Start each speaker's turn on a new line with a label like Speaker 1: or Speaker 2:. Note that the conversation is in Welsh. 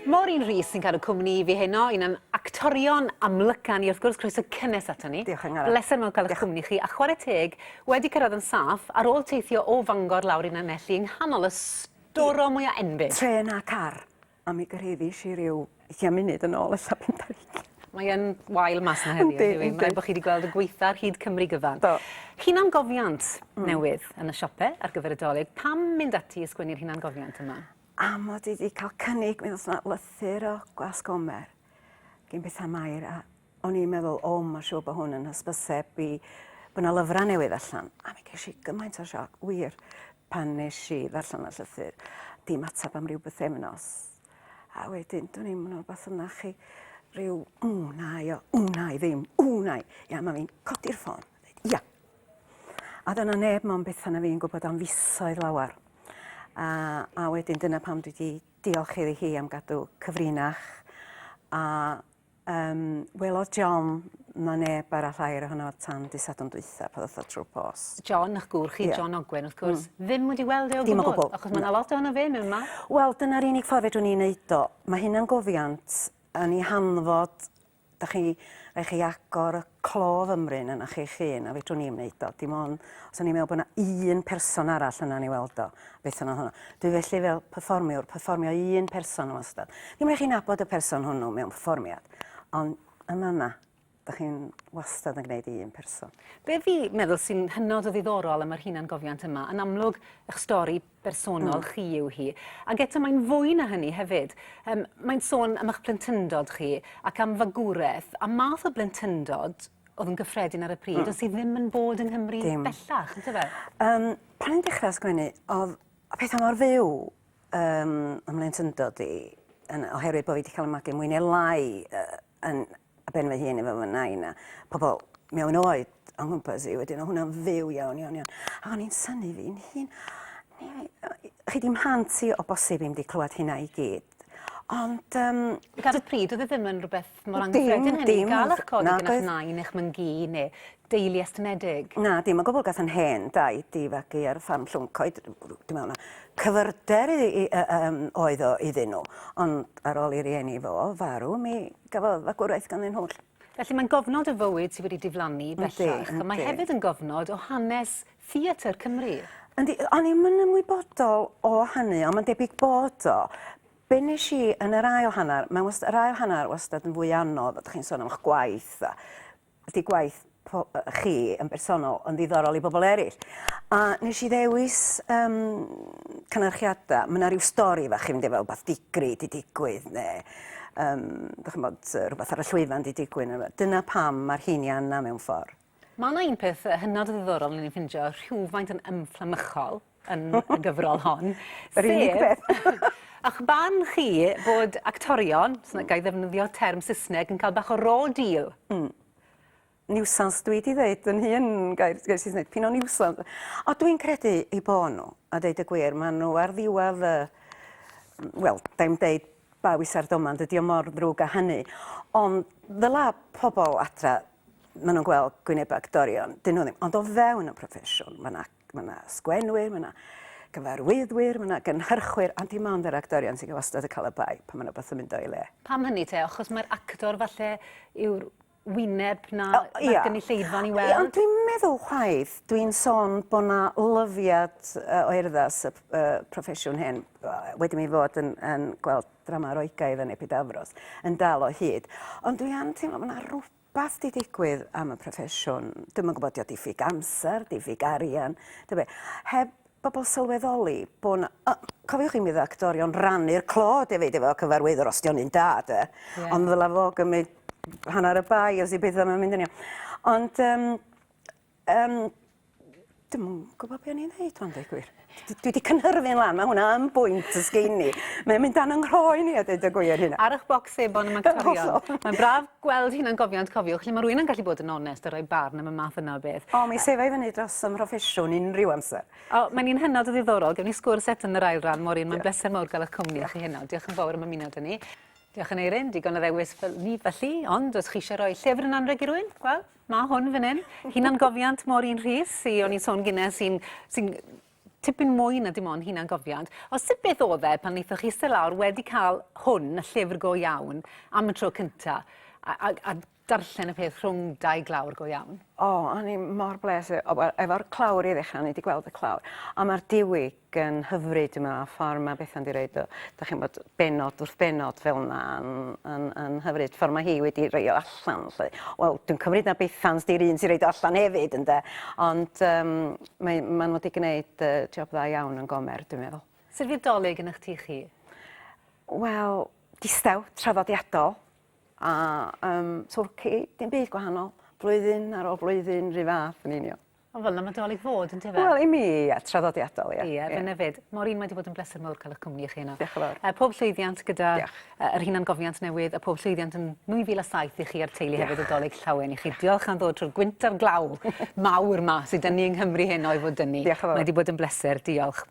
Speaker 1: Maureen Rhys sy'n cadw cwmni fi heno, un o'n actorion amlycan ni, wrth gwrs, croeso cynnes ato ni.
Speaker 2: Diolch yn fawr.
Speaker 1: Bleser mewn cael eich cwmni chi, a chwarae teg, wedi cyrraedd yn saff, ar ôl teithio o Fangor lawr i'n anelli, yng nghanol y storo mwyaf enbyd.
Speaker 2: Tren a car, a mi gyrheiddish i ryw 20 munud yn ôl y llapindarig.
Speaker 1: Mae yn wael mas na heddiw, Mae'n rhaid bod chi wedi gweld y gweitha ar hyd Cymru gyfan. Hunan gofiant newydd yn y siopau ar gyfer y dolyg. Pam mynd ati i sgwennu'r hunan gofiant yma?
Speaker 2: A mod i wedi cael cynnig, mi oes yna lythyr o Gwasgomer gen bethau mair, a o'n i'n meddwl, mae'n siŵr bod hwn yn hysbyseb i bod yna lyfrau newydd allan. A mi ges i gymaint o sioc, wir, pan nes i ddarllen y llythyr, dim atab am ryw bythefnos. A wedyn, dwi'n i'n mynd o'r beth yna chi, ryw, wnai ddim, wnai. Ia, mae fi'n codi'r ffôn. Ia. A dyna neb mewn beth yna fi'n gwybod am fisoedd lawar. A wedyn dyna pam dwi wedi diolch iddi hi am gadw cyfrinach. A welodd John na neb arall air ohono tan dysadwn dwytha pan ddoth o trwy'r post.
Speaker 1: John, eich gwr chi, John Ogwen, wrth gwrs, ddim wedi weld e o
Speaker 2: Dim o gwbl.
Speaker 1: Achos mae yna lot ohono fe mewn yma.
Speaker 2: Wel, dyna'r unig ffordd fedrwn ni'n neud o. Mae hynna'n gofiant yn ei hanfod, da chi agor y clof ymryn yna chi'ch hun, a fedrwn ni'n neud o. Dim ond, os o'n i'n meddwl bod yna un person arall yna ni weld o, beth yna hwnna. Dwi felly fel perfformio un person o wastad. Dim rhaid chi nabod y person hwnnw mewn perfformiad, ond yna, da chi'n wastad yn gwneud un person.
Speaker 1: Be fi meddwl sy'n hynod o ddiddorol am yr hunan gofiant yma, yn amlwg eich stori bersonol chi yw hi. Ac eto mae'n fwy na hynny hefyd. Mae'n sôn am eich blentyndod chi ac am fagwraeth, a math o blentyndod oedd yn gyffredin ar y pryd, ond sydd ddim yn bod yng Nghymru bellach, yn tyfe?
Speaker 2: Pan i'n dechrau sgwennu, oedd pethau mor fyw am blentyndod i, oherwydd bod fi wedi cael y magu mwy neu lai yn a ben fy hun efo fy nain a pobl mewn oed o'n gwmpas i, wedyn o hwnna'n fyw iawn. A o'n i'n synnu fi'n hun. Chi dim hanti o bosib i'm di clywed hynna i gyd. Ond...
Speaker 1: Gad y pryd, oedd e ddim yn rhywbeth mor anghyffredin hynny? Gael eich codi gyda eich nain, eich myngu, neu deulu estynedig?
Speaker 2: Na, dim o gwbl gath yn hen daid di fagu ar ffarm Llwncoed. Dim mewn cyfyrder oedd o iddyn nhw. Ond ar ôl i rieni fo, farw, mi gafodd fagwraeth gan ein hwll.
Speaker 1: Felly mae'n gofnod y fywyd sydd wedi diflannu bellach, a mae hefyd yn gofnod o hanes theatr Cymru.
Speaker 2: O'n i'n mynd ymwybodol o hynny, ond mae'n debyg bod o. Be nes i yn yr ail hanner, yr ail hanner wastad yn fwy anodd, ydych chi'n sôn am eich gwaith, ydy gwaith chi yn bersonol yn ddiddorol i bobl eraill. A nes i ddewis cynhyrchiadau, mae yna rhyw stori fach chi'n mynd efo rhywbeth digri di digwydd, neu ydych chi'n bod rhywbeth ar y llwyfan di digwydd. Dyna pam mae'r hinian yna mewn ffordd.
Speaker 1: Mae yna un peth hynod o ddiddorol ni'n ffindio rhywfaint yn ymfflamychol yn y gyfrol hon.
Speaker 2: Yr unig beth.
Speaker 1: A'ch barn chi bod actorion, sy'n gael ddefnyddio term Saesneg, yn cael bach o raw deal?
Speaker 2: Niwsans dwi wedi dweud yn hun gair Saesneg, pyn o niwsans. O dwi'n credu i bod nhw, a dweud y gwir, maen nhw ar ddiwedd wel, da'i'n deud bawis ar doman, dydy o mor ddrwg a hynny. Ond ddyla pobl adra, maen nhw'n gweld gwyneb actorion, dyn nhw ddim. Ond o fewn y proffesiwn, mae yna sgwenwyr, mae yna gyfarwyddwyr, mae yna gynhyrchwyr, a dim ond yr actorion sy'n wastad y cael y bai pan mae'n beth yn mynd o'i le.
Speaker 1: Pam hynny te? Achos mae'r actor falle yw'r wyneb na gynulleidfa'n i weld?
Speaker 2: Ond dwi'n meddwl chwaith, dwi'n sôn bod yna lyfiad o erddas y proffesiwn hyn, wedi mi fod yn gweld drama Roegaidd yn Epidafros, yn dal o hyd. Ond dwi'n teimlo bod yna rhywbeth di digwydd am y proffesiwn. Dwi'n gwybod o diffyg amser, diffyg arian, heb bobl sylweddoli bod yna... Cofiwch chi mi dda actorion rannu'r clod efo cyfarwyddwr os di'n un da, ond ddyla fo gymryd hanner y bai os i beth yma'n mynd yn iawn. Ond, dim yn gwybod beth o'n i'n dweud, ond dweud gwir. Dwi wedi cynhyrfu'n lan, mae hwnna yn bwynt ysgeini. Mae'n mynd dan yng nghroi ni a dweud y gwir hynna.
Speaker 1: Ar eich bocs ebon am actorion. Mae'n braf gweld hynna'n gofiant cofiwch, lle mae rhywun yn gallu bod yn onest a rhoi barn am y math yna o beth.
Speaker 2: Mi sefai fyny dros ym mhroffesiwn unrhyw amser.
Speaker 1: Mae'n un hynod o ddiddorol, gewn ni sgwrs eto yn yr ail ran, Maureen. Mae'n bleser mawr gael eich cwmni chi hynod. Diolch yn fawr am ymuno â ni. Diolch yn Eirin, digon o ddewis fel ni felly, ond os chi eisiau rhoi llyfr yn anreg i rywun, wel, mae hwn fan hyn. Hunan gofiant Maureen Rhys, o'n i'n sôn gyda sy'n tipyn mwy na dim ond hunan gofiant. O sut beth oedd e pan wnaethoch chi iste lawr wedi cael hwn, y llyfr go iawn, am y tro cynta, a darllen y peth rhwng dau glawr go iawn?
Speaker 2: O'n i mor bles. Efo'r clawr i ddechrau, ni wedi gweld y clawr. A mae'r diwyg yn hyfryd yma, a ffordd mae Bethan wedi rhoi, da chi'n bod benod wrth benod fel yna yn hyfryd. Ffordd mae hi wedi rhoi o allan. Wel, dwi'n cymryd na Bethan di'r un sy'n rhoi o allan hefyd, ynde. Ond maen wedi gwneud job dda iawn yn Gomer, dwi'n meddwl.
Speaker 1: Sut fydd dolyg yn eich tu chi?
Speaker 2: Wel, distaw, traddodiadol. A twrci, dim byd gwahanol. Blwyddyn ar ôl blwyddyn, rhy fath yn union.
Speaker 1: O fel yna mae dolyg fod yn tyfa?
Speaker 2: Wel, i mi, traddodiadol, ie.
Speaker 1: Ie, fyna fyd. Maureen, mae wedi bod yn bleser mawr cael eich cwmni chi yna.
Speaker 2: Diolch yn fawr.
Speaker 1: Pob llwyddiant gyda yr hunan gofiant newydd, a pob llwyddiant yn 2007 i chi ar teulu hefyd y dolyg llawen i chi. Diolch am ddod trwy'r gwynt ar glaw mawr ma sydd dyn ni yng Nghymru heno i fod dyn ni.
Speaker 2: Diolch yn fawr.
Speaker 1: Mae wedi bod yn bleser, diolch.